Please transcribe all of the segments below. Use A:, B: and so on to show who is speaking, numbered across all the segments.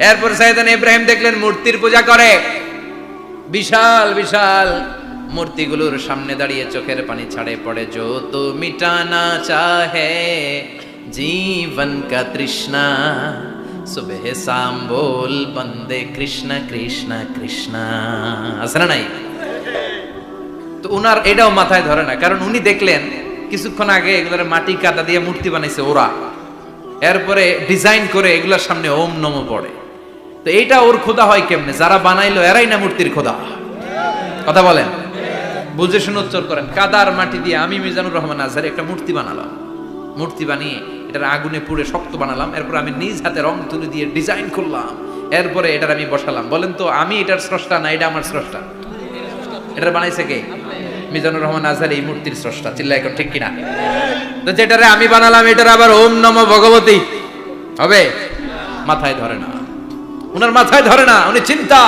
A: এরপর সাইয়েদনা ইব্রাহিম দেখলেন মূর্তির পূজা করে, বিশাল বিশাল মূর্তিগুলোর সামনে দাঁড়িয়ে চোখের পানি ছাড়ে পড়ে। जो तो मिटाना चाहे जीवन का तृष्णा सुबह शाम बोल बंदे कृष्ण कृष्ण कृष्ण। আছে না নাই? তো উনার এটাও মাথায় ধরে না, কারণ উনি দেখলেন কিছুক্ষণ আগে এগুলোর মাটি কাদা দিয়ে মূর্তি বানাইছে ওরা, এরপরে ডিজাইন করে এগুলোর সামনে ওম নমো পড়ে। তো এইটা ওর খোদা হয় কেমনে? যারা বানাইলো এরাই না মূর্তির খোদা? কথা বলেন, বুঝে শুনে উচ্চারণ করেন। কাদার মাটি দিয়ে আমি মিজানুর রহমান আজহারি একটা মূর্তি বানালাম, মূর্তি বানিয়ে এটার আগুনে পুড়ে শক্ত বানালাম, এরপর আমি নিজ হাতে রং তুলি দিয়ে ডিজাইন করলাম, এরপরে এটার আমি বসালাম। বলেন তো আমি এটার স্রষ্টা না এটা আমার স্রষ্টা? এটার বানাইছে কে? মিজানুর রহমান আজহারি এই মূর্তির স্রষ্টা। চিল্লায় এখন ঠিক কিনা? তো যেটারে আমি বানালাম এটার আবার ওম নমো ভগবতী হবে? মাথায় ধরে না, উনার মাথায় ধরে না। উনি চিন্তা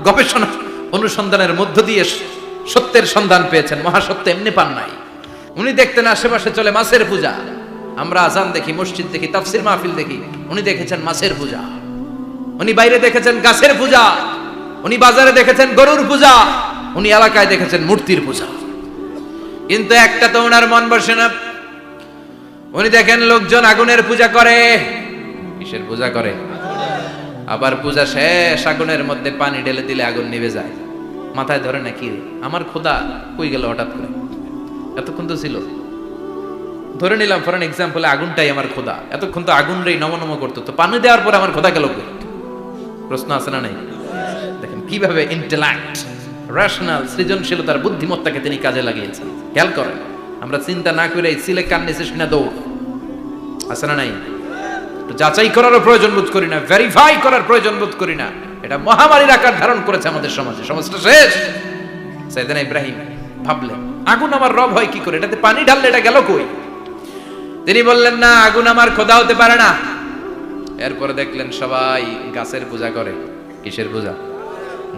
A: গবেষণা অনুসন্ধানের মধ্য দিয়ে সত্যের সন্ধান পেয়েছেন, মহাসত্য এমনি পান নাই। উনি দেখতেন আশেপাশে চলে মাছের পূজা, আমরা আজান দেখি, মসজিদ দেখি, তাফসির মাহফিল দেখি, উনি দেখেছেন মাছের পূজা। উনি বাইরে দেখেছেন গাছের পূজা, উনি বাজারে দেখেছেন গরুর পূজা, উনি এলাকায় দেখেছেন মূর্তির পূজা। কিন্তু একটা তো ওনার মন বসে না। উনি দেখেন লোকজন আগুনের পূজা করে। কিসের পূজা করে? আবার পূজা শেষ আগুনের মধ্যে পানি ঢেলে দিলে আগুন নিভে যায়। মাথায় ধরে না কি আমার খোদা কই গেল হঠাৎ করে? এতক্ষণ তো ছিল। ধরে নিলাম ফর এক্সাম্পল আগুনটাই আমার খোদা, এতক্ষণ তো আগুন রেই নম নম করতো, তো পানি দেওয়ার পর আমার খোদা গেল কই? প্রশ্ন আছে না নাই? দেখেন কিভাবে ইন্টেলেক্ট, রেশনাল, সৃজনশীলতার বুদ্ধিমত্তাকে তিনি কাজে লাগিয়েছেন। খেয়াল করেন, আমরা চিন্তা না করে সিলে কান নিচে শুনে দৌড়। আছে না নাই? যাচাই করারও প্রয়োজন বোধ করি না, ভেরিফাই করার প্রয়োজন বোধ করি না। এটা মহামারীর আকার ধারণ করেছে আমাদের সমাজে, সমাজটা শেষ। সাইয়েদনা ইব্রাহিম ভাবলেন আগুন আমার রব হয় কি করে? এটাতে পানি ঢাললে এটা গেল কই? তিনি বললেন না, আগুন আমার খোদা হতে পারে না। এরপরে দেখলেন সবাই গাছের পূজা করে। কিসের পূজা?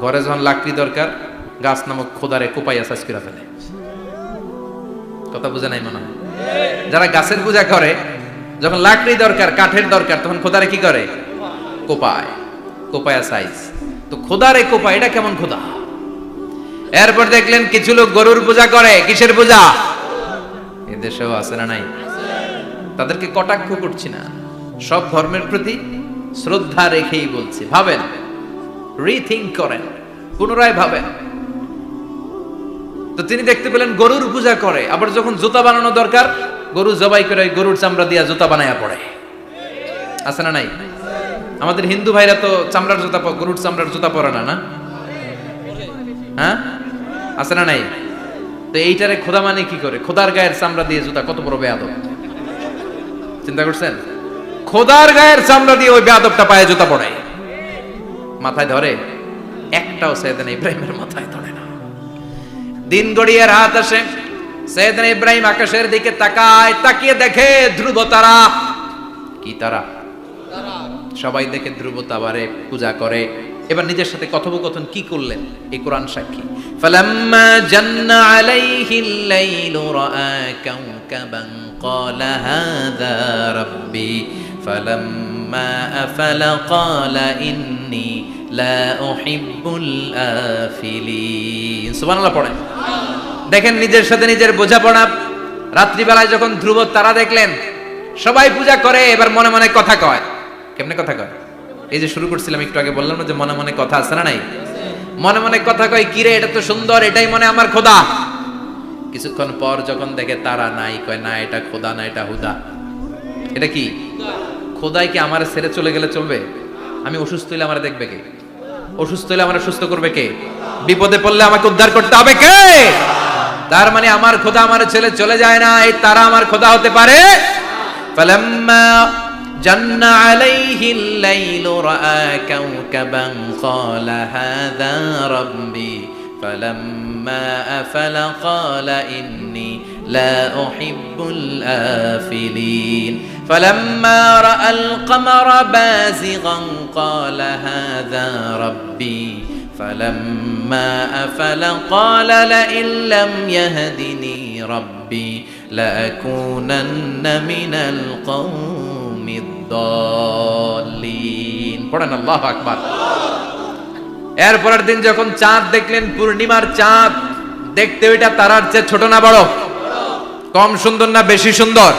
A: ঘরে যখন লাকড়ি দরকার, গাছ নামক খোদারে কোপাইয়া সাজ করে ফেলে। কথা বুঝে নাই মনে হয়? যারা গাছের পূজা করে, যখন লাকড়ি দরকার, কাঠের দরকার, তখন খোদারে কি করে? কোপায়, কোপায়া সাইজ। তো খোদারে কোপায়, এটা কেমন খোদা? এরপর দেখলেন কিছু লোক গরুর পূজা করে। কিসের পূজা? এদেশেও আছে না নাই? তাদেরকে কটাক্ষ করছি না, সব ধর্মের প্রতি শ্রদ্ধা রেখেই বলছি। ভাবেন, রিথিঙ্ক করেন, পুনরায় ভাবেন। তো তিনি দেখতে পেলেন গরুর পূজা করে, আবার যখন জুতা বানানো দরকার, গরু জবাই করে গরুর চামড়া দিয়া জুতা বানায়া পড়ে। আছে না নাই? আমাদের হিন্দু ভাইরা তো চামড়ার জুতা, গরুর চামড়ার জুতা পরে না, না? হ্যাঁ, আছে না নাই? তো এইটারে খোদা মানে কি করে? খোদার গায়ের চামড়া দিয়ে জুতা, কত বড় বেয়াদব! চিন্তা করছেন? খোদার গায়ের চামড়া দিয়ে ওই বেয়াদবটা পায়ে জুতা পড়ে। মাথায় ধরে? একটাও সাইয়েদনা ইব্রাহিমের মাথায় ধরে না। দিন গড়িয়ে রাত আসে, সাইয়েদনা ইব্রাহিম আকাশের দিকে তাকায়, তাকিয়ে দেখে ধ্রুব তারা। কি তারা? সবাই দেখে ধ্রুব তারারে পূজা করে। এবার নিজের সাথে কথোপকথন কি করলেন এই কোরআন সাক্ষী। ফালাম্মা জান্না আলাইহিল লাইলু রাআ কাওকাবান ক্বালা হাযা রাব্বি ফালাম্মা আফালা ক্বালা ইন্নী লা উহিব্বুল আফিলিন। সুবহানাল্লাহ পড়েন। দেখেন নিজের সাথে নিজের বোঝাপড়া। রাত্রিবেলায় যখন ধ্রুব তারা দেখলেন, সবাই পূজা করে, এবার মনে মনে কথা কয়। কেমনে কথা কয়? এই যে শুরু করছিলাম একটু আগে, বললাম না যে মনে মনে কথা আছে না নাই? মনে মনে কথা কয়, কিরে এটা তো সুন্দর, এটাই মনে আমার খোদা। কিছুক্ষণ পর যখন দেখে তারা নাই, কয় না এটা খোদা না, এটা হুদা। এটা কি? খোদাই কি আমার ছেড়ে চলে গেলে চলবে? আমি অসুস্থ হইলে আমার দেখবে কে? অসুস্থ হইলে আমার সুস্থ করবে কে? বিপদে পড়লে আমাকে উদ্ধার করতে হবে কে? তার মানে আমার খোদা আমার ছেলে চলে যায় না, এই তারা আমার খোদা হতে পারে? ফালাম্মা জান্না আলাইহিল লাইলু রাআ কাওকাবান ক্বালা হাযা রাব্বি ফালাম্মা আফালা ক্বালা ইন্নী লা উহিব্বুল আফিলিন ফালাম্মা রাআল কমারা বাযিগান ক্বালা হাযা রাব্বি فلما أفل قال لئن لم يهدني ربي لأكونن من القوم الضالين পড়েন আল্লাহু আকবার। এরপরের দিন যখন চাঁদ দেখলেন, পূর্ণিমার চাঁদ, দেখতে ওইটা তারার চেয়ে ছোট না বড়? কম সুন্দর না বেশি সুন্দর?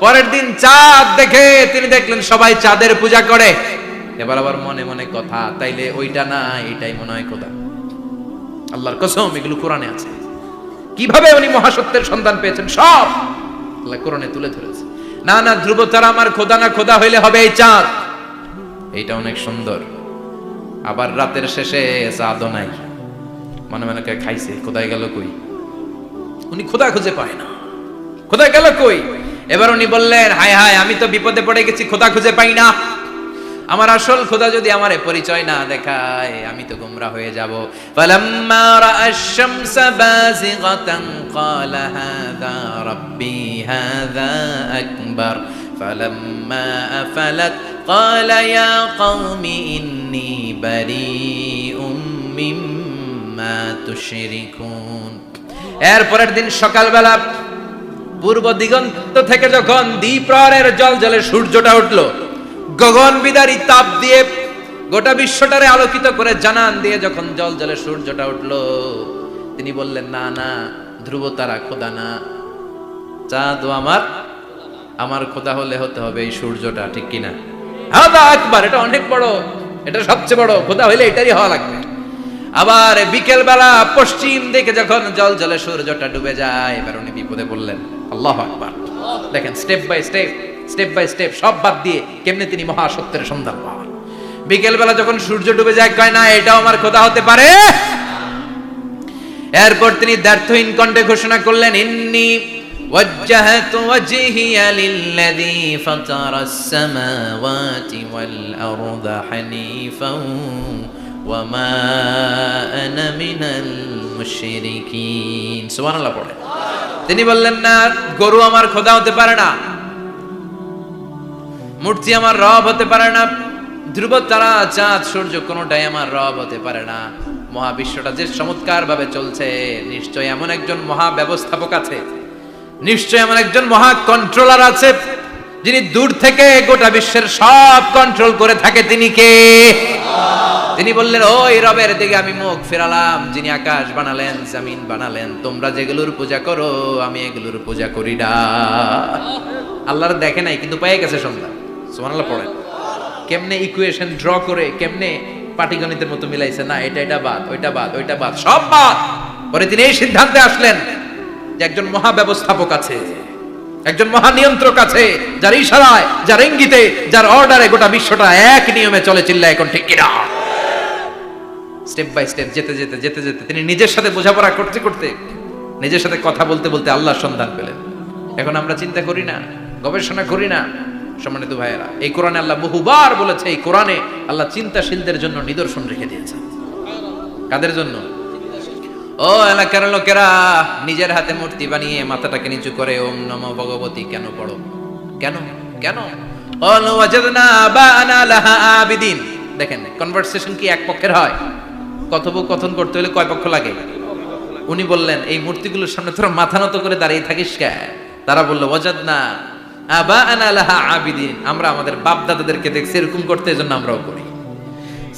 A: পরের দিন চাঁদ দেখে তিনি দেখলেন সবাই চাঁদের পূজা করে। এবার আবার মনে মনে কথা, তাইলে ওইটা না এটাই মনে হয় খোদা। আল্লাহর কসম, এগুলো কোরআনে আছে। কিভাবে উনি মহাসত্যের সন্ধান পেয়েছেন সব আল্লাহ কোরআনে তুলে ধরেছে। না না, ধ্রুব তারা আমার খোদা না, খোদা হইলে হবে এই চাঁদ। এইটা অনেক সুন্দর। আবার রাতের শেষে চাঁদও নাই, মনে মনে খাইছে, খোদায় গেল কই? উনি খোদা খুঁজে পায় না, খোদা গেল কই? এবার উনি বললেন, হায় হায়, আমি তো বিপদে পড়ে গেছি, খোদা খুঁজে পাই না। আমার আসল খোদা যদি আমারে পরিচয় না দেখায়, আমি তো গোমরা হয়ে যাব। ফালাম্মা রাআশ শামসা বাযিগাতান ক্বালা হাযা রাব্বি হাযা আকবার ফালাম্মা আফালাত ক্বালা ইয়া কওমি ইন্নী বারীউম মিম্মা তুশরিকুন। এরপরের দিন সকালবেলা পূর্ব দিগন্ত থেকে যখন দ্বিপ্রহরের জ্বলজ্বলে সূর্যটা উঠলো, গগন বিদারী তাপ দিয়ে গোটা বিশ্বটারে আলোকিত করে জানান দিয়ে যখন জ্বলজ্বলে সূর্যটা উঠলো, তিনি বললেন, না না, ধ্রুব তারা খোদা না, চাঁদও আমার খোদা হলে হতে হবে এই সূর্যটা, ঠিক কিনা? হাদা আকবার, এটা অনেক বড়, এটা সবচেয়ে বড়, খোদা হইলে এটারই হওয়া লাগবে। আবার বিকেল বেলা পশ্চিম দিকে যখন জ্বলজ্বলে সূর্যটা ডুবে যায়, এবার উনি বিপদে বললেন। আল্লাহু আকবার। দেখেন, স্টেপ বাই স্টেপ সব বাদ দিয়ে কেমনে তিনি মহাসত্যের সন্ধান পান। বিকেল বেলা যখন সূর্য ডুবে যায়, কয় না, এটাও আমার খোদা হতে পারে। এরপর তিনি দ্ব্যর্থহীন কণ্ঠে ঘোষণা করলেন, ইন্নী ওয়াজ্জাহতু ওয়াজহিয়া লিল্লাযী ফাতারাস সামাওয়াতি ওয়াল আরদা হানিফান ওয়া মা আনা মিনাল মুশরিকিন। সুবহানাল্লাহ পড়ে। তিনি বললেন, না, গরু আমার খোদা হতে পারে না, মূর্তি আমার রব হতে পারে না, ধ্রুব তারা, চাঁদ, সূর্য কোনোটাই আমার রব হতে পারে না। মহাবিশ্বটা যে চমৎকার ভাবে চলছে, নিশ্চয় এমন একজন মহা ব্যবস্থাপক আছে, নিশ্চয় এমন একজন মহা কন্ট্রোলার আছে, যিনি দূর থেকে গোটা বিশ্বের সব কন্ট্রোল করে থাকে। তিনি কে? তিনি বললেন, ওই রবের দিকে আমি মুখ ফেরালাম, যিনি আকাশ বানালেন, জমিন বানালেন। তোমরা যেগুলোর পূজা করো, আমি এগুলোর পূজা করি না। আল্লাহর দেখে নাই, কিন্তু পেয়ে গেছে সন্ধান। সুবহানাল্লাহ পড়েন। কেমনে ইকুয়েশন ড্র করে, কেমনে পাটিগণিতের মতো মিলাইছে, না এটা বাদ, ওইটা বাদ, ওইটা বাদ, সব বাদ। পরে তিনি এই সিদ্ধান্তে আসলেন যে একজন মহা ব্যবস্থাপক আছে, একজন মহা নিয়ন্ত্রক আছে, যার ইশারায়, যার ইঙ্গিতে, যার অর্ডারে গোটা বিশ্বটা এক নিয়মে চলে। চিল্লায় এখন ঠিক কিনা? স্টেপ বাই স্টেপ যেতে তিনি নিজের সাথে বোঝাপড়া করতে করতে, নিজের সাথে কথা বলতে বলতে আল্লাহর সন্ধান পেলেন। এখন আমরা চিন্তা করি না, গবেষণা করি না। সম্মানিত ভাইয়েরা, এই কোরআনে আল্লাহ বহুবার বলেছে, এই কোরআনে আল্লাহ চিন্তাশীলদের জন্য নিদর্শন রেখে দিয়েছে। কাদের জন্য? ও এলাকার লোকেরা, নিজের হাতে মূর্তি বানিয়ে মাথাটাকে নিচু করে ওম নমো ভগবতী কেন পড়ো? কেন কেন? ক্বালু ওয়াজাদনা আবানা লাহা আবিদিন। দেখেন, কনভারসেশন কি এক পক্ষের হয়? কথোপকথন করতে হলে কয় পক্ষ লাগে? উনি বললেন, এই মূর্তিগুলোর সামনে তোরা মাথা নত করে দাঁড়িয়ে থাকিস কেন? তারা বলল, ওয়াজাদনা আবানা লাহা আবিদিন, আমরা আমাদের বাপ দাদাদেরকে দেখছি এরকম করতে, এজন্য আমরাও করি।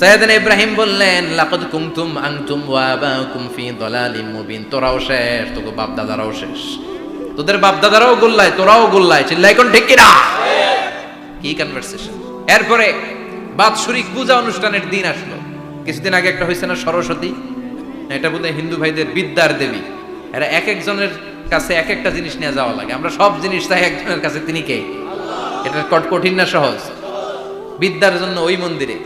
A: সাইয়েদনা ইব্রাহিম বললেন, লাকাদ কুনতুম আনতুম ওয়া আবাউকুম ফি দালালিম মুবিন। তোরাও শেষ, তোকে বাপ দাদারাও শেষ, তোদের বাপ দাদারাও গোল্লায়, তোরাও গোল্লায়। চিল্লাই কোন ঠিক কিনা? কি কনভারসেশন! এরপরে বাৎসরিক পূজা অনুষ্ঠানের দিন আসলো। কিছুদিন আগে একটা হয়েছে না, সরস্বতী? এটা বোধহয় হিন্দু ভাইদের বিদ্যার দেবী। এরা এক একজনের কাছে এক একটা জিনিস নিয়ে যাওয়া লাগে। আমরা সব জিনিস চাই একজনের কাছে, তিনি কে? এটা কঠিন না সহজ? বিদ্যার জন্য ওই মন্দিরে,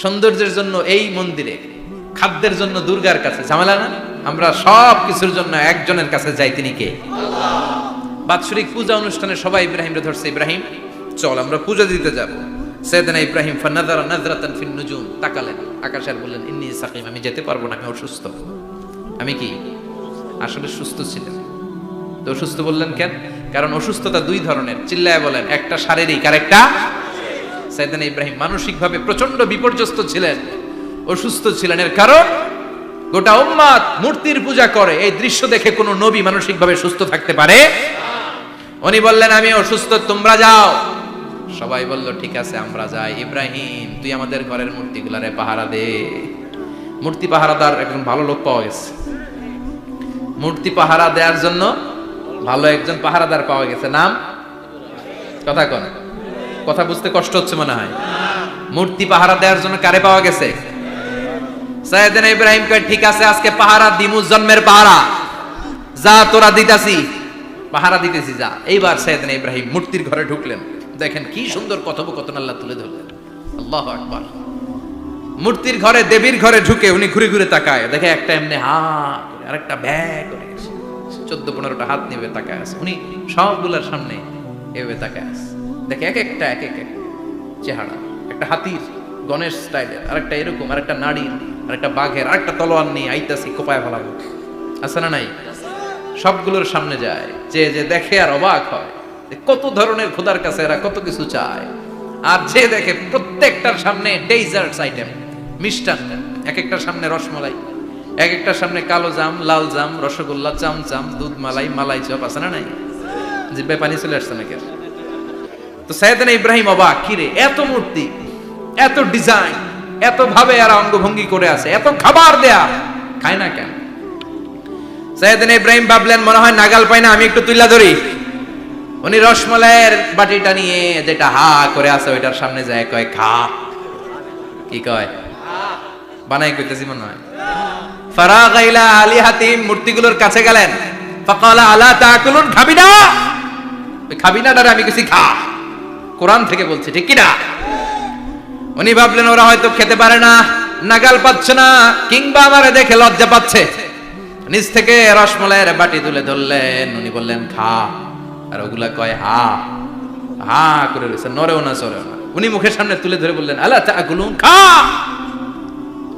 A: সৌন্দর্যের জন্য এই মন্দিরে, খাদ্যের জন্য দুর্গার কাছে। ঝামেলা না? আমরা সব কিছুর জন্য একজনের কাছে যাই, তিনি কে? বাৎসরিক পূজা অনুষ্ঠানে সবাই ইব্রাহিমরে ধরছে, ইব্রাহিম চল আমরা পূজা দিতে যাব। সাইয়েদনা ইব্রাহিম ফানাযারা নাযরাতান ফিন নুজুম, তাকালেন আকাশে আর বললেন, ইন্নী সাকিম, আমি যেতে পারবো না, আমি অসুস্থ। আমি কি আসলে সুস্থ ছিলেন? তো অসুস্থ বললেন কেন? কারণ অসুস্থতা দুই ধরনের। চিল্লায় বলেন, একটা শারীরিক আর একটা। সাইয়েদনা ইব্রাহিম মানসিকভাবে প্রচন্ড বিপর্যস্ত ছিলেন, অসুস্থ ছিলেন। এর কারণ গোটা উম্মাত মূর্তির পূজা করে, এই দৃশ্য দেখে কোনো নবী মানসিকভাবে সুস্থ থাকতে পারে? উনি বললেন, আমি অসুস্থ, তোমরা যাও সবাই বলল ঠিক আছে আমরা যাই। ইব্রাহিম তুই আমাদের ঘরের মূর্তিগুলারে পাহারা দে। মূর্তি পাহারাদার একজন ভালো লোক পাওয়া গেছে, মূর্তি পাহারা দেওয়ার জন্য ভালো একজন পাহারাদার পাওয়া গেছে। নাম কথা কন, কথা বুঝতে কষ্ট হচ্ছে মনে হয়। মূর্তি পাহারা দেওয়ার জন্য কারে পাওয়া গেছে? সাইয়েদনা ইব্রাহিম কয় ঠিক আছে আজকে পাহারা দিমু, জন্মের পাহারা, যা তোরা দিতাছি, পাহারা দিতেছি যা। এইবার সাইয়েদনা ইব্রাহিম মূর্তির ঘরে ঢুকলেন। দেখেন কি সুন্দর কথোপকথন আল্লাহ তুলে ধরলেন। আল্লাহু আকবার। মূর্তির ঘরে, দেবীর ঘরে ঢুকে উনি ঘুরে ঘুরে তাকায়, দেখে একটা এমনি হা করে, আরেকটা ব্যাগ করে 14-15টা হাত নিয়ে তাকায় আছে। উনি সবগুলোর সামনে এভাবে তাকায় আছে, দেখে এক একটা এক এক চেহারা, একটা হাতির গণেশ স্টাইলের, আরেকটা এরকম, আরেকটা নারীর, আরেকটা বাঘের, আরেকটা তলোয়ার নিয়ে আইতাছি কোপায় ফেলাবো, আছে না নাই? সবগুলোর সামনে যায়, যে যে দেখে আর অবাক হয় কত ধরনের খোদার কাছে এরা কত কিছু চায়। আর যে দেখে প্রত্যেকটার সামনে ডেজার্টস আইটেম, মিষ্টান্ন, এক একটার সামনে রসমালাই, এক একটার সামনে কালো জাম, লাল জাম, রসগোল্লা, চামচাম, দুধ মালাই, মালাই চপ, আছে না নাই? জিব্বায় পানি চলে আসছে নাকি? তো সাইয়েদনা ইব্রাহিম অবাক, কিরে এত মূর্তি, এত ডিজাইন, এত ভাবে এরা অঙ্গভঙ্গি করে আছে, এত খাবার দেয়া, খায় না কেন? সাইয়েদনা ইব্রাহিম ভাবলেন মনে হয় নাগাল পাই না, আমি একটু তুইলা ধরি। উনি রসমালাইয়ের বাটিটা নিয়ে যেটা হা করে আছে ওইটার সামনে যায়, কয় খা। কি কয়? বানাই কইতেছি মনে হয়। ফারাগা ইলা আলিহাতিম, মূর্তিগুলোর কাছে গেলেন। ফাকালা আলা তাকুলুন, খাবি না? খাবি না দাঁড়া, আমি কিছু খা। কোরআন থেকে বলছে, ঠিক কি না? উনি ভাবলেন ওরা হয়তো খেতে পারে না, নাগাল পাচ্ছে না, কিংবা আমারে দেখে লজ্জা পাচ্ছে। নিজ থেকে রসমালাইয়ের বাটি তুলে ধরলেন, উনি বললেন খা। আর ওগুলা কয় হা হা করে রয়েছে, নরেও না চড়েও না। উনি মুখের সামনে তুলে ধরে বললেন আলা তাকুলুন, খা।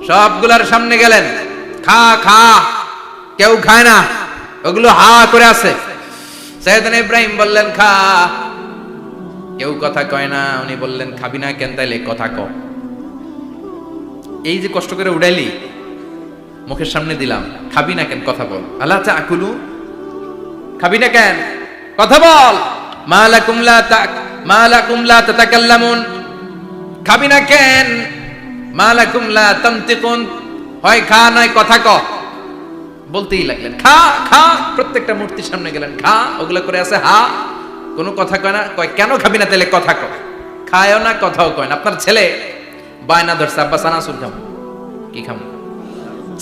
A: সবগুলার সামনে গেলেন, খা খা। কেউ খায় না, ওগুলো হা করে আছে। সাইয়েদনা ইব্রাহিম বললেন খা। কেউ কথা কয় না। উনি বললেন খাবি না কেন? তাইলে কথা ক। এই যে কষ্ট করে উড়াইলি, মুখের সামনে দিলাম, খাবি না কেন? কথা বল। আলা তাকুলুন, খাবি না কেন? কথা বল। মালাকুম লা তাতাকাল্লামুন, খাবি না কেন? মালাকুম লা তানতিকুন, হয় খা নয় কথা ক। বলতেই লাগলেন খা খা। প্রত্যেকটা মূর্তির সামনে গেলেন, খা। ওগুলা করে আছে হা, কোনো কথা কয় না। কয় কেন খাবি না? তাহলে কথা ক। খায়ও না, কথাও কয় না। আপনার ছেলে বায়না ধরছে, আব্বা চানাচুর খাবো। কি খাবো?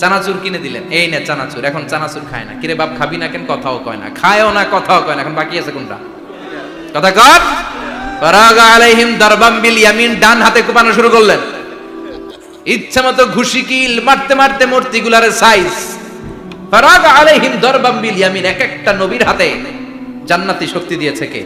A: চানাচুর কিনে দিলেন, এই নে চানাচুর। এখন চানাচুর খায় না। কিরে বাপ খাবি না কেন? কথাও কয় না। খায়ও না, কথাও কয় না। এখন বাকি আছে কোনটা? কথা কর। ফারাগা আলাইহিম দারবাম বিল ইয়ামিন, ডান হাতে কোপানো শুরু করলেন। ইচ্ছা মতো ঘুষি কিল মারতে মারতে মূর্তিগুলার সাইজ। ফারাগা আলাইহিম দারবাম বিল ইয়ামিন, এক একটা নবীর হাতে জান্নাতি শক্তি দিয়েছে কে?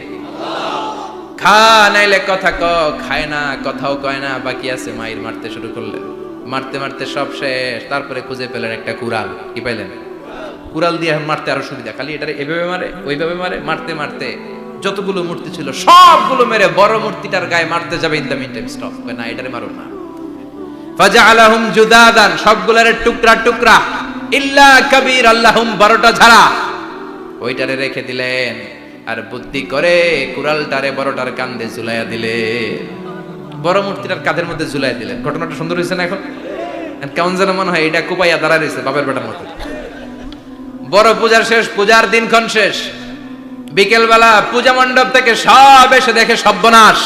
A: খা নাইলে কথা ক। খায় না, কথাও কয় না, বাকি আছে। মাইর মারতে শুরু করলেন। মারতে মারতে সব শেষ। তারপরে খুঁজে পেলেন একটা কুড়াল। কি পাইলেন? কুড়াল দিয়ে মারতে আরো সুবিধা। খালি এটারে এভাবে মারে, ওইভাবে মারে। মারতে মারতে যতগুলো মূর্তি ছিল সবগুলো মেরে বড় মূর্তিটার গায়ে মারতে যাবে, in the mean time stop, না এটারে মারো না। ফাজআলাহুম জুদাদান, সবগুলোরে টুকরা টুকরা। ইল্লা কাবীর আল্লাহুম, বড়টা ছাড়া ওইটারে রেখে দিলেন। আর বুদ্ধি করে কুড়ালটারে বড়টার কাঁধে ঝুলাইয়া দিলেন। বড় মূর্তিটার কাঁধের মধ্যে ঝুলাই দিলেন। ঘটনাটা সুন্দর হয়েছে না? এখন কেমন যেন মনে হয় এটা কোপাইয়া দাঁড়া রয়েছে বাপের বেটার মতো। বড় পূজার শেষ, পূজার দিনক্ষণ শেষ। বিকেল বেলা পূজা মণ্ডপ থেকে সব এসে দেখে সর্বনাশ।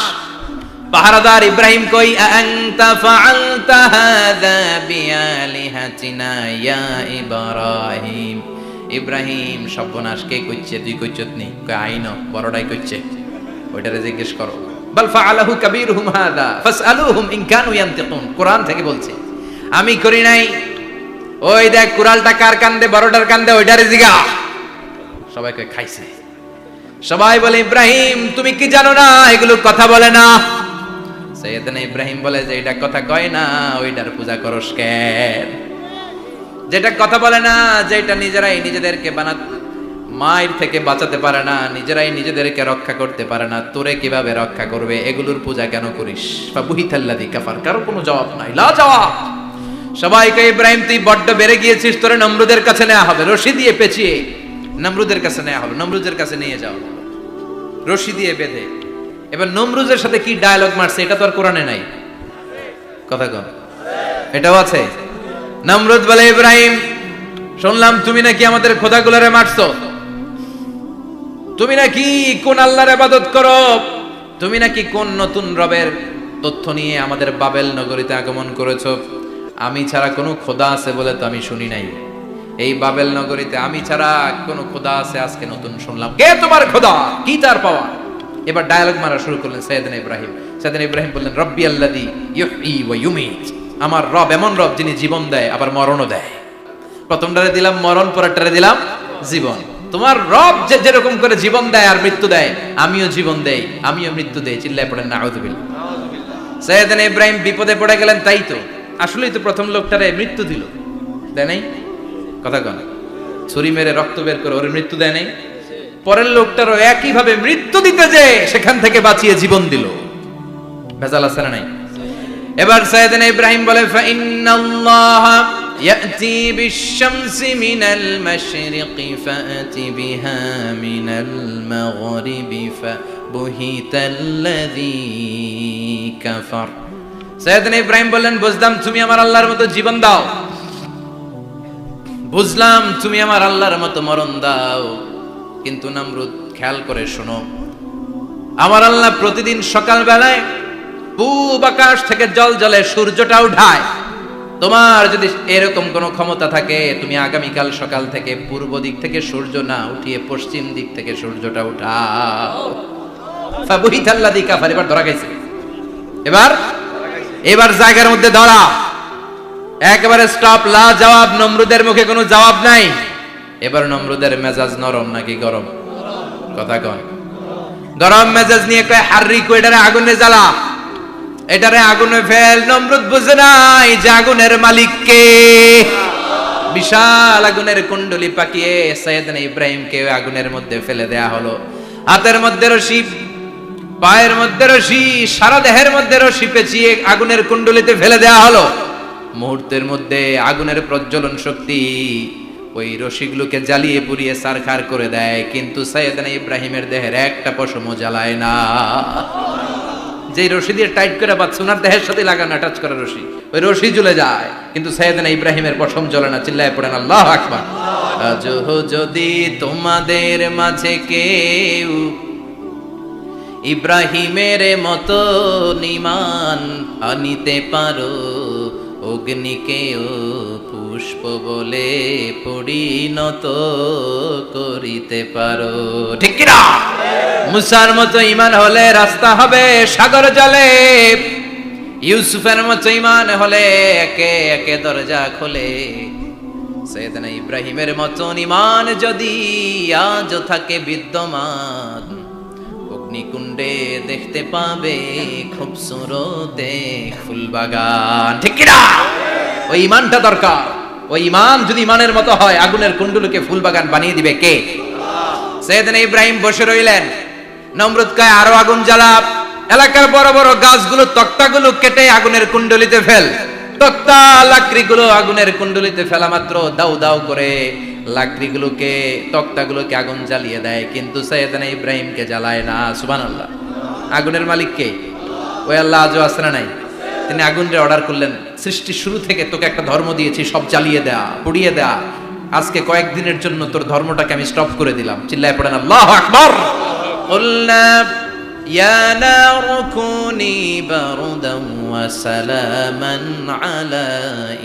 A: পাহারাদার ইব্রাহিম কই, আনতা ফাআলতা হাযা বিআলিহাতিনা ইয়া ইব্রাহিম। ইব্রাহিম সর্বনাশ কে কইছে? তুই কইছত নি? কই আইনো, বড়টাই কইছে। ওইটারে জিজ্ঞেস করো। বাল ফাআলাহু কাবীরুহুম হাযা ফাসআলুহুম ইন কানু ইয়ানতিকুন। কোরআন থেকে বলছে, আমি করি নাই। ওই দেখ কুড়ালটা কার কান্দে? বড়টার কান্দে, ওইটারে জিগা। সবাই কই খাইছে। সবাই বলে ইব্রাহিম তুমি কি জানো না এগুলো কথা বলে না? সাইয়েদনা ইব্রাহিম বলে যে এটা কথা কয় না, ওইটার পূজা করস কেন? যেটা কথা বলে না, যেটা নিজেরাই নিজেদেরকে মায়ের থেকে বাঁচাতে পারে না, নিজেরাই নিজেদেরকে রক্ষা করতে পারে না, তোরে কিভাবে রক্ষা করবে? এগুলোর পূজা কেন করিস? ফাবুহিতাল্লাযী কাফার। কারো কোনো জবাব নাই, লা জবাব। সবাইকে ইব্রাহিম তুই বড্ড বেড়ে গিয়েছিস, তোরে নমরুদের কাছে নেওয়া হবে, রশি দিয়ে পেঁচিয়ে নমরুদের কাছে নেওয়া হবে। নমরুদের কাছে নিয়ে যাও, রশি দিয়ে বেঁধে এবার নমরুজের সাথে কি ডায়লগ মারছে এটা তো আর কোরআনে নাই, কথা কন, এটাও আছে। নমরুদ বলে, ইব্রাহিম শুনলাম তুমি নাকি আমাদের খোদাগুলোরে মারছো, তুমি নাকি কোন আল্লাহর ইবাদত করো, তুমি নাকি কোন নতুন রবের তথ্য নিয়ে আমাদের বাবেল নগরীতে আগমন করেছো। আমি ছাড়া কোনো খোদা আছে বলে তো আমি শুনি নাই, এই বাবেল নগরীতে আমি ছাড়া কোনো খোদা আছে আজকে নতুন শুনলাম। কে তোমার খোদা, কি তার পাওয়া? এবার ডায়ালগ মারা শুরু করলেন সাইয়েদনা ইব্রাহিম। সাইয়েদনা ইব্রাহিম বললেন, রব্বি আল্লাযী ইউহয়ী ওয়া ইউমীত, আমার রব এমন রব যিনি জীবন দেয় আবার মরণও দেয়। প্রথমটারে দিলাম মরণ, পরেরটারে দিলাম জীবন। তোমার রব যে যেরকম করে জীবন দেয় আর মৃত্যু দেয়, আমিও জীবন দেই, আমিও মৃত্যু দেই। চিল্লায় পড়েন নাউযুবিল্লাহ। সাইয়েদনা ইব্রাহিম বিপদে পড়ে গেলেন, তাই তো আসলেই তো প্রথম লোকটারে মৃত্যু দিল, দেয় নাই, কথা কন, ছুরি মেরে রক্ত বের করে ওরে মৃত্যু দেয় নাই। পরের লোকটারও একই ভাবে মৃত্যু দিতে যে সেখান থেকে বাঁচিয়ে জীবন দিল। ভেজাল আছে না নাই? এবার সাইয়েদনা ইব্রাহিম বলে, ফাইন্নাল্লাহা ইয়াতি বিশ-শামসি মিনাল মাশরিকি ফাআতি বিহা মিনাল মাগরিবি ফাবুহিতাল্লাযী কাফার। সাইয়েদনা ইব্রাহিম বললেন, বুঝলাম তুমি আমার আল্লাহর মতো জীবন দাও, বুঝলাম তুমি আমার আল্লাহর মতো মরণ দাও, কিন্তু নমরুদ খেয়াল করে শোনো, আমার আল্লাহ প্রতিদিন সকাল বেলায় পূব আকাশ থেকে জল জলে সূর্যটা উঠায়। তোমার যদি এরকম কোনো ক্ষমতা থাকে, তুমি আগামীকাল সকাল থেকে পূর্ব দিক থেকে সূর্য না উঠিয়ে পশ্চিম দিক থেকে সূর্যটা উঠাও। ফাবুহিতাল্লাযী কাফার। এবার ধরা গেছে, এবার জায়গার মধ্যে ধরা, একেবারে স্টপ, লা জবাব। নমরুদের মুখে কোনো জবাব নাই। এবার নমরুদের মেজাজ নরম নাকি গরম, কথা কন। গরম মেজাজ নিয়ে কয়, হাররিকু, এটারে আগুনে জ্বালা, এটারে আগুনে ফেল। নমরুদ বুঝে নাই যে আগুনের মালিক কে। বিশাল আগুনের কুণ্ডলি পাকিয়ে সাইয়েদনা ইব্রাহিমকে আগুনের মধ্যে ফেলে দেয়া হলো। হাতের মধ্যে রশি, পায়ের মধ্যে রশি, সারা দেহের মধ্যে রশি পেঁচিয়ে আগুনের কুণ্ডলিতে ফেলে দেয়া হলো। মুহূর্তের মধ্যে আগুনের প্রজ্বলন শক্তি ওই রশিগুলোকে জ্বালিয়ে পুড়িয়ে ছারখার করে দেয়, কিন্তু সাইয়েদনা ইব্রাহিমের দেহের একটা পশমও জ্বালায় না। যে রশি দিয়ে টাইট করে বাঁধছে, ওনার দেহের সাথে লাগানো টাচ করা রশি, ওই রশি জ্বলে যায়, কিন্তু সাইয়েদনা ইব্রাহিমের পশম জ্বলে না। চিল্লায় পড়েন আল্লাহু আকবার। আজও যদি তোমাদের মাঝে কেউ ইব্রাহিমের মতো ঈমান আনিতে পারো, অগ্নিকেও পুষ্প বলে পরিণত করিতে পারো, ঠিক কি না? মুসার মতো ঈমান হলে রাস্তা হবে সাগর জলে, ইউসুফের মতো ঈমান হলে একে একে দরজা খোলে। সাইয়েদনা ইব্রাহিমের মতো ঈমান যদি আজও থাকে বিদ্যমান, অগ্নিকুণ্ডে দেখতে পাবে খুবসুরত ফুলবাগান, ঠিক কি না? ওই ঈমানটা দরকার। ওই ঈমান যদি ঈমানের মতো হয়, আগুনের কুণ্ডুলকে ফুলবাগান বানিয়ে দিবে কে? সাইয়েদনা ইব্রাহিম বসে রইলেন। নমরুদ কয়, আরো আগুন জ্বালা, এলাকার বড় বড় গাছগুলো, তক্তাগুলো কেটে আগুনের কুণ্ডলিতে ফেল। তক্তা লাকড়িগুলো আগুনের কুণ্ডলিতে ফেলা মাত্র দাউ দাউ করে লাকড়িগুলোকে, তক্তাগুলোকে আগুন জ্বালিয়ে দেয়, কিন্তু সাইয়েদনা ইব্রাহিমকে জ্বালায় না। সুবহানাল্লাহ। আগুনের মালিক কে? ওই আল্লাহ আজও আছে না নাই? তিনি আগুনরে অর্ডার করলেন, সৃষ্টির শুরু থেকে তোকে একটা ধর্ম দিয়েছি, সব জ্বালিয়ে দেয়া, পুড়িয়ে দেয়া, আজকে কয়েকদিনের জন্য তোর ধর্মটাকে আমি স্টপ করে দিলাম। চিল্লায় পড়েন আল্লাহু আকবার। কুলনা ইয়া নারু কুনি বারদান ওয়া সালামান আলা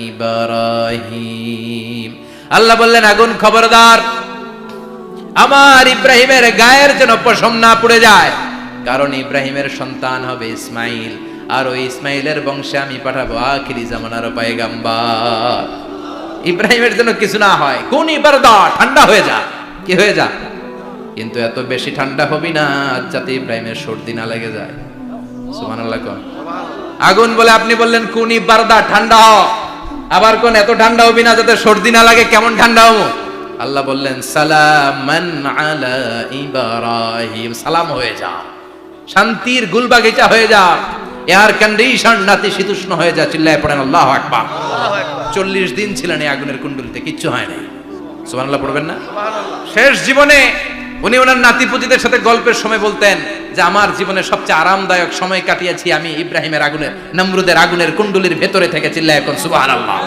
A: ইব্রাহিম। আল্লাহ বললেন, আগুন খবরদার, আমার ইব্রাহিমের গায়ের যেন পশম না পুড়ে যায়, কারণ ইব্রাহিমের সন্তান হবে ইসমাইল, আর ওই ইসমাইলের বংশে আমি পাঠাবো আখিরি জামানার পয়গম্বর। ইব্রাহিমের জন্য কিছু না হয়, কোন ইবারদা, ঠান্ডা হয়ে যা, কি হয়ে যা, কিন্তু এত বেশি ঠান্ডা হবি না যাতে ইব্রাহিমের সর্দি না লেগে যায়। সুবহানাল্লাহ। কোন আগুন বলে আপনি বললেন কোন ইবারদা, ঠান্ডা হ, আবার কোন এত ঠান্ডা হবি না যাতে সর্দি না লাগে, কেমন ঠান্ডা হবো? আল্লাহ বললেন, সালামান আলা ইব্রাহিম, সালাম হয়ে যা, শান্তির গুলবাগিচা হয়ে যা, এয়ার কন্ডিশন নাতিশীতোষ্ণ হয়ে যা। চিল্লায় পড়েন আল্লাহু আকবার। 40 দিন ছিলেন এই আগুনের কুণ্ডলিতে, কিচ্ছু হয় নাই। সুবহানাল্লাহ পড়বেন না? শেষ জীবনে উনি ওনার নাতিপুতিদের সাথে গল্পের সময় বলতেন যে আমার জীবনে সবচেয়ে আরামদায়ক সময় কাটিয়েছি আমি ইব্রাহিমের আগুনের, নমরুদের আগুনের কুণ্ডুলির ভেতরে থেকে। চিল্লায় এখন সুবহানাল্লাহ।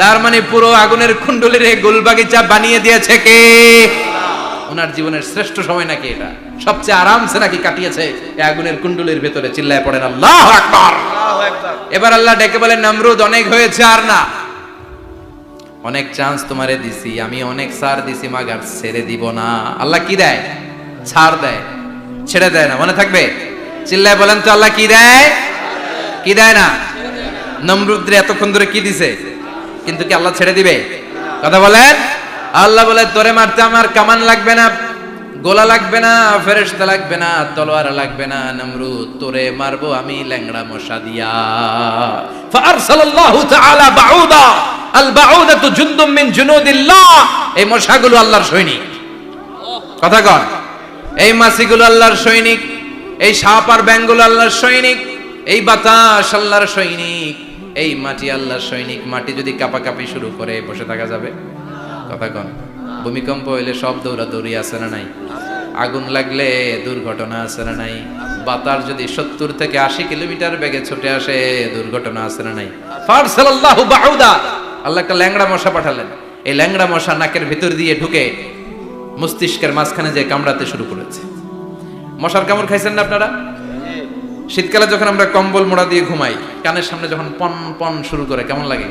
A: তার মানে পুরো আগুনের কুণ্ডুলির গোলবাগিচা বানিয়ে দিয়েছে কে? ওনার জীবনের শ্রেষ্ঠ সময় নাকি এটা, সবচেয়ে আরামসে নাকি কাটিয়েছে এই আগুনের কুণ্ডুলির ভেতরে। চিল্লায় পড়েন আল্লাহু আকবার। এবার আল্লাহ ডেকে বলেন, নমরুদ অনেক হয়েছে, আর না, অনেক চান্স তোমারে দিছি আমি, অনেক ছাড় দিছি, মাগার ছেড়ে দিব না। আল্লাহ কি দেয়? ছাড় দেয়, ছেড়ে দেয় না। মনে থাকবে? চিল্লায় বলেন তো, আল্লাহ কি দেয়? কি দেয় না? নমরুদরে এতক্ষণ ধরে কি দিছে, কিন্তু কি আল্লাহ ছেড়ে দিবে? কথা বলেন। আল্লাহ বলে, তোরে মারতে আমার কামান লাগবে না, গোলা লাগবে না, ফেরেশতা লাগবে না, তলোয়ার লাগবে না, নমরুদ তোরে মারবো আমি ল্যাংড়া মশা দিয়া। ফারসালাল্লাহু তাআলা বাউদা, আল বাউদাতু জুনদুম মিন জুনুদিল্লাহ। এই মশাগুলো আল্লাহর সৈনিক। কথা কন। এই মাছিগুলো আল্লাহর সৈনিক, এই সাপ আর ব্যাঙগুলো আল্লাহর সৈনিক, এই বাতাস আল্লাহর সৈনিক, এই মাটি আল্লাহর সৈনিক। মাটি যদি কাঁপাকাঁপি শুরু করে বসে থাকা যাবে? কথা কন। ভূমিকম্প হইলে সব দৌড়াদৌড়ি আছে না নাই? আগুন লাগলে দুর্ঘটনা আছে না নাই? বাতাস যদি 70 থেকে 80 কিলোমিটার বেগে ছুটে আসে, দুর্ঘটনা আছে না নাই? ফারসালাল্লাহু বাউদা, আল্লাহ একটা ল্যাংড়া মশা পাঠালেন। এই ল্যাংড়া মশা নাকের ভিতর দিয়ে ঢুকে মস্তিষ্কের মাঝখানে যে কামড়াতে শুরু করেছে। মশার কামড় খাইছেন না আপনারা? শীতকালে যখন আমরা কম্বল মোড়া দিয়ে ঘুমাই, কানের সামনে যখন পন পন শুরু করে কেমন লাগে?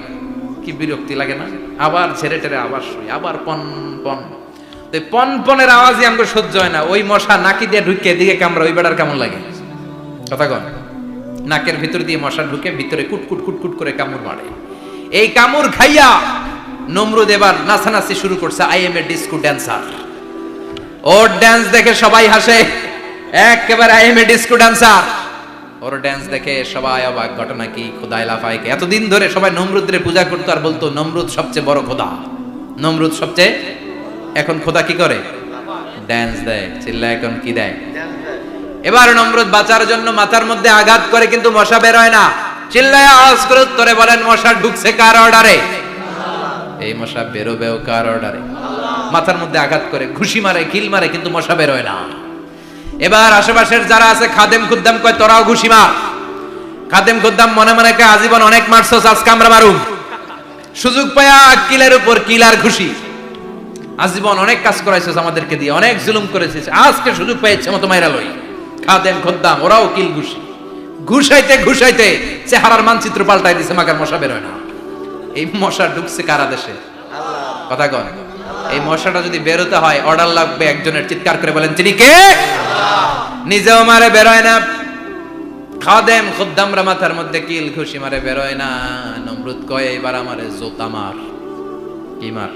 A: কি বিরক্তি লাগে না? আবার ঝেড়ে টেরে আবার শুই, আবার পন পন। পন পনের আওয়াজই আমাকে সহ্য হয় না। ওই মশা নাকি দিয়ে ঢুকে এদিকে কামড়া, ওই বেড়ার কেমন লাগে? কথা কন। নাকের ভিতর দিয়ে মশা ঢুকে ভিতরে কুটকুট কুটকুট করে কামড় মারে। এই কামড় খাইয়া নমরুদ এবার নাচানাচি শুরু করছে। I M A disco dancer. Or dance দেখে সবাই হাসে, একেবারে I M A disco dancer. Or dance দেখে সবাই অবাক। ঘটনা কি? খোদাই লাফায়। এতদিন ধরে সবাই নমরুদের পূজা করতো আর বলতো নমরুদ সবচেয়ে বড় খোদা, নমরুদ সবচেয়ে। এখন খোদা কি করে? ড্যান্স দেয়। চিল্লা এখন কি দেয়? এবার নমরুদ বাঁচার জন্য মাথার মধ্যে আঘাত করে, কিন্তু মশা বের হয় না। চিল্লায় আওয়াজ করে উত্তরে বলেন, মশা ঢুকছে কার অর্ডারে? এই মশা বেরোবেও কার অর্ডারে? মাথার মধ্যে আঘাত করে ঘুষি মারে, কিল মারে, কিন্তু মশা বের হয় না। এবার আশেপাশের যারা আছে খাদেম খুদ্দাম কয়, তোরাও ঘুষি মার। খাদেম খুদ্দাম মনে মনে কয়, আজীবন অনেক মারছস, আজকে আমরা মারুম। সুযোগ পায়া কিলের উপর কিল আর ঘুষি। আজীবন অনেক কাজ করাইছস আমাদেরকে দিয়ে, অনেক জুলুম করেছিস, আজকে সুযোগ পাইছে মতো মাইরা লই। খাদেম খুদ্দাম ওরাও কিল ঘুষি। ঘুষাইতে ঘুষাইতে চেহারার মানচিত্র পাল্টাই দিছে, মাগার মশা বের হয় না। এই মশা ঢুকছে কারা দেশে? কথা কন। এই মশাটা যদি বেরোতে হয়, অর্ডার লাগবে একজনের। চিৎকার করে বলেন, তিনি কে? নিজেও মারে, বেরোয় না। খাদেম খুদ্দামরা মাথার মধ্যে কিল ঘুষি মারে, বেরোয় না। নমরুদ কয়, এবার আমারে জুতা মার। কি মার?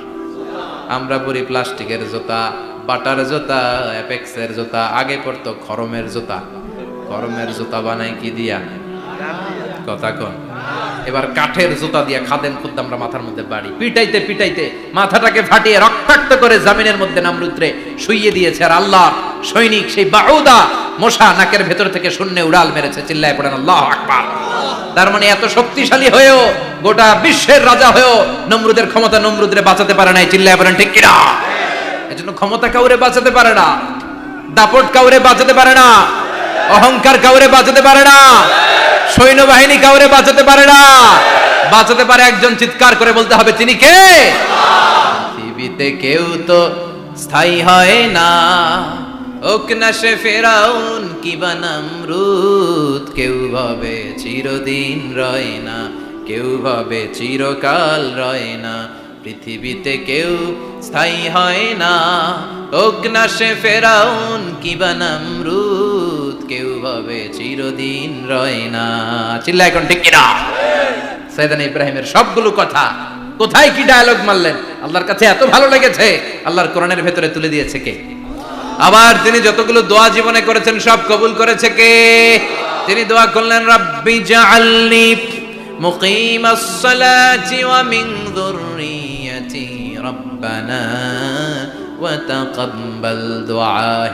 A: আমরা পরি প্লাস্টিকের জুতা, বাটার জুতা, অ্যাপেক্সের জুতা। আগে পড়তো খরমের জুতা। খরমের জুতা বানাই কি দিয়া? কথা কন। এবার কাঠের জুতা দিয়া খাদেম খুদ্দামরা মাথার মধ্যে বাড়ি। পিটাইতে পিটাইতে মাথাটাকে ফাটিয়ে রক্তাক্ত করে জামিনের মধ্যে নমরুদরে শুইয়ে দিয়েছে। আর আল্লাহ সৈনিক সেই বাউদা মশা নাকের ভেতর থেকে শূন্যে উড়াল মেরেছে। চিল্লায় পড়েন আল্লাহু আকবার। তার মানে এত শক্তিশালী হয়েও, গোটা বিশ্বের রাজা হয়েও নমরুদের ক্ষমতা নমরুদরে বাঁচাতে পারে নাই। চিল্লায় পড়েন ঠিক কিনা? এজন্য ক্ষমতা কাউরে বাঁচাতে পারে না, দাপট কাউরে বাঁচাতে পারে না, অহংকার কাউরে বাঁচাতে পারে না, সৈন্যবাহিনী কাউরে বাঁচাতে পারে না। বাঁচাতে পারে একজন। চিৎকার করে বলতে হবে, তিনি কে? পৃথিবীতে কেউ তো স্থায়ী হয় না, ওক না সে ফেরাউন কিবা নমরুদ। কেউ ভাবে চিরদিন রয় না, কেউ ভাবে চিরকাল রয় না। পৃথিবীতে কেউ স্থায়ী হয় না, ওক না সে ফেরাউন কিবা নমরুদ। কেউ ভাবে চিরদিন রয় না। চিল্লা এখন ঠিক কিনা? সাইয়েদনা ইব্রাহিমের সবগুলো কথা কোথায় কি ডায়লগ মারলেন, আল্লাহর কাছে এত ভালো লেগেছে, আল্লাহর কোরআনের ভেতরে তুলে দিয়েছে কে? আবার তিনি যতগুলো দোয়া জীবনে করেছেন সব কবুল করেছে কে? তিনি দোয়া করলেন, রাব্বি জাআলনি মুকিমাস সালাতি ওয়া মিন যুররিয়াতি রাব্বানা ওয়া তাকাব্বাল দুআ।